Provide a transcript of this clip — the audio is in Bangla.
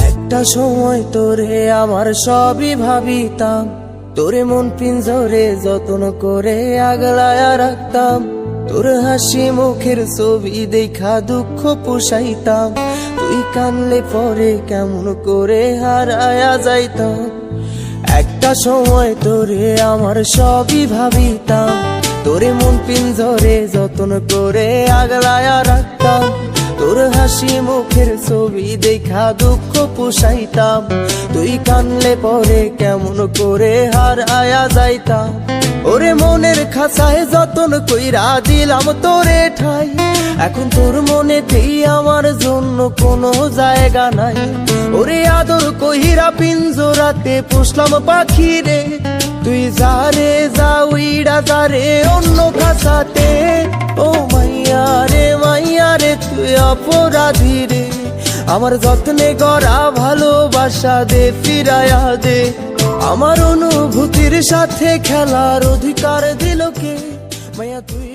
একটা সময় তোরে আমার সবই ভাবিতাম, তোরে মন পিঞ্জরে যত্ন করে আগলায়া রাখতাম। তোর হাসি মুখের ছবি দেখা দুঃখ পোষাইতাম, তুই কানলে পরে কেমন করে হারায়া যাইতাম। একটা সময় তোরে আমার সবই ভাবিতাম, তোরে মন পিঞ্জরে যত্ন করে আগলায়া রাখতাম। তোর হাসি মুখের ছবি দেখা দুঃখ পোষাইতাম, তুই কানলে পরে কেমন করে হারায়া যাইতাম। ওরে মনের খাঁচায় যতন কইরা দিলাম তোরে ঠাই, এখন তোর মনেতেই আমার জন্য কোনো জায়গা নাই। ওরে আদর কইরা পিঞ্জরাতে পুষলাম পাখি রে, তুই যারে যা উইড়া যারে অন্য খাঁচাতে। ও মাইয়া রে তুই অপরাধী রে, আমার যত্নে গড়া ভালোবাসা দে ফিরায়া দে। আমার অনুভূতির সাথে খেলার অধিকার দিল কে? মাইয়া তুই